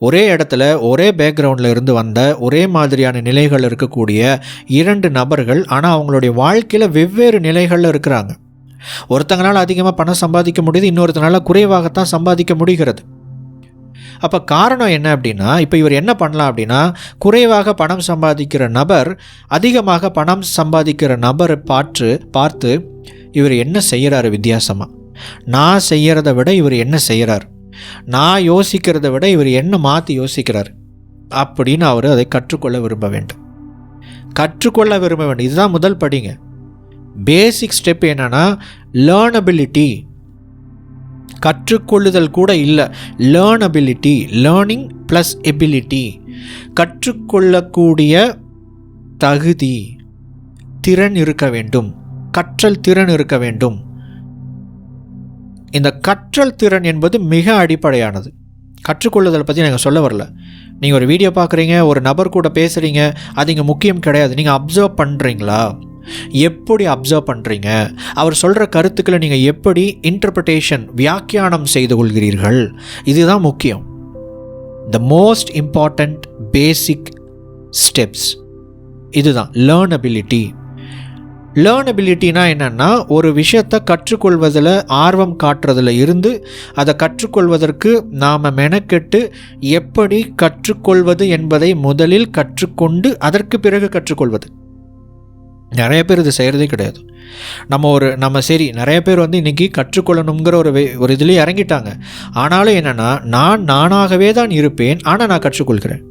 ஒரே இடத்துல ஒரே பேக்ரவுண்டில் இருந்து வந்த ஒரே மாதிரியான நிலைகள் இருக்கக்கூடிய 2 நபர்கள், ஆனால் அவங்களுடைய வாழ்க்கையில் வெவ்வேறு நிலைகளில் இருக்கிறாங்க. ஒருத்தங்களால் அதிகமாக பணம் சம்பாதிக்க முடியுது, இன்னொருத்தனால குறைவாகத்தான் சம்பாதிக்க முடிகிறது. அப்போ காரணம் என்ன அப்படின்னா, இப்போ இவர் என்ன பண்ணலாம் அப்படின்னா, குறைவாக பணம் சம்பாதிக்கிற நபர் அதிகமாக பணம் சம்பாதிக்கிற நபரை பார்த்து இவர் என்ன செய்கிறாரு வித்தியாசமாக, நான் செய்கிறத விட இவர் என்ன செய்கிறார், நான் யோசிக்கிறத விட இவர் என்ன மாற்றி யோசிக்கிறார் அப்படின்னு அவர் அதை கற்றுக்கொள்ள விரும்ப வேண்டும். இதுதான் முதல் படிங்க. பேசிக் ஸ்டெப் என்னன்னா லேர்னபிலிட்டி. கற்றுக்கொள்ளுதல் கூட இல்லை, லேர்னபிலிட்டி, லேர்னிங் ப்ளஸ் எபிலிட்டி. கற்றுக்கொள்ளக்கூடிய தகுதி, திறன் இருக்க வேண்டும், கற்றல் திறன் இருக்க வேண்டும். இந்த கற்றல் திறன் என்பது மிக அடிப்படையானது. கற்றுக்கொள்ளுதல் பற்றி நாங்கள் சொல்ல வரல. நீங்கள் ஒரு வீடியோ பார்க்குறீங்க, ஒரு நபர் கூட பேசுகிறீங்க, அது இங்கே முக்கியம் கிடையாது. நீங்கள் அப்சர்வ் பண்ணுறீங்களா, எப்படி அப்சர்வ் பண்ணுறீங்க, அவர் சொல்கிற கருத்துக்களை நீங்கள் எப்படி இன்டர்பிரிட்டேஷன், வியாக்கியானம் செய்து கொள்கிறீர்கள், இதுதான் முக்கியம். The most important basic steps இதுதான் லேர்னபிலிட்டி. லேர்னபிலிட்டினா என்னென்னா, ஒரு விஷயத்தை கற்றுக்கொள்வதில் ஆர்வம் காட்டுறதுல இருந்து அதை கற்றுக்கொள்வதற்கு நாம் மெனக்கெட்டு எப்படி கற்றுக்கொள்வது என்பதை முதலில் கற்றுக்கொண்டு அதற்கு பிறகு கற்றுக்கொள்வது. நிறைய பேர் இது செய்கிறதே கிடையாது. நம்ம சரி, நிறைய பேர் இன்றைக்கி கற்றுக்கொள்ளணுங்கிற ஒரு இதுலேயே இறங்கிட்டாங்க. ஆனாலும் என்னென்னா, நானாகவே தான் இருப்பேன், ஆனால் நான் கற்றுக்கொள்கிறேன்.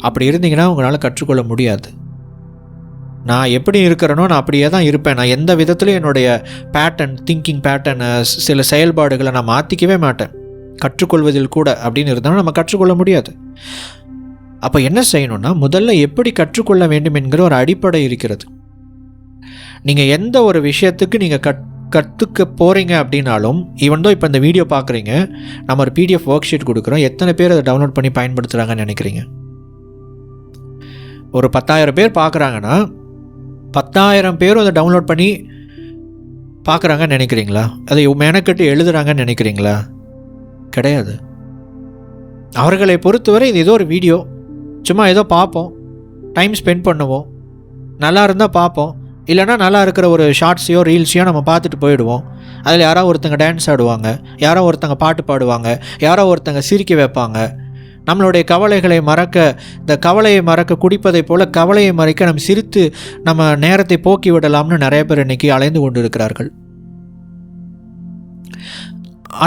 அப்படி இருந்தீங்கன்னா உங்களால் கற்றுக்கொள்ள முடியாது. நான் எப்படி இருக்கிறேனோ நான் அப்படியே தான் இருப்பேன். நான் எந்த விதத்துலையும் என்னுடைய திங்கிங் பேட்டர்னை, சில செயல்பாடுகளை நான் மாற்றிக்கவே மாட்டேன், கற்றுக்கொள்வதில் கூட அப்படின்னு இருந்தாலும் நம்ம கற்றுக்கொள்ள முடியாது. அப்போ என்ன செய்யணும்னா, முதல்ல எப்படி கற்றுக்கொள்ள வேண்டும் என்கிற ஒரு அடிப்படை இருக்கிறது. நீங்கள் எந்த ஒரு விஷயத்துக்கு நீங்கள் கற்றுக்க போகிறீங்க அப்படின்னாலும், ஈவன் இப்போ இந்த வீடியோ பார்க்குறீங்க, நம்ம ஒரு பிடிஎஃப் ஒர்க் ஷீட் கொடுக்குறோம், எத்தனை பேர் அதை டவுன்லோட் பண்ணி பயன்படுத்துகிறாங்கன்னு நினைக்கிறீங்க? ஒரு 10,000 பேர் பார்க்குறாங்கன்னா 10,000 பேரும் அதை டவுன்லோட் பண்ணி பார்க்குறாங்கன்னு நினைக்கிறீங்களா? அதை மெனக்கட்டு எழுதுகிறாங்கன்னு நினைக்கிறீங்களா? கிடையாது. அவர்களை பொறுத்தவரை இது ஏதோ ஒரு வீடியோ, சும்மா ஏதோ பார்ப்போம், டைம் ஸ்பெண்ட் பண்ணுவோம், நல்லா இருந்தால் பார்ப்போம், இல்லைனா நல்லா இருக்கிற ஒரு ஷார்ட்ஸையோ ரீல்ஸையோ நம்ம பார்த்துட்டு போயிடுவோம். அதில் யாரோ ஒருத்தங்க டான்ஸ் ஆடுவாங்க, யாரோ ஒருத்தங்க பாட்டு பாடுவாங்க, யாரோ ஒருத்தங்க சிரிக்க வைப்பாங்க. நம்மளுடைய கவலைகளை மறக்க, இந்த கவலையை மறக்க குடிப்பதை போல் கவலையை மறைக்க நம்ம சிரித்து நம்ம நேரத்தை போக்கி விடலாம்னு நிறைய பேர் இன்றைக்கி அலைந்து கொண்டு இருக்கிறார்கள்.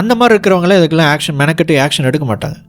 அந்த மாதிரி இருக்கிறவங்களே இதுக்கெல்லாம் மெனக்கெட்டு ஆக்ஷன் எடுக்க மாட்டாங்க.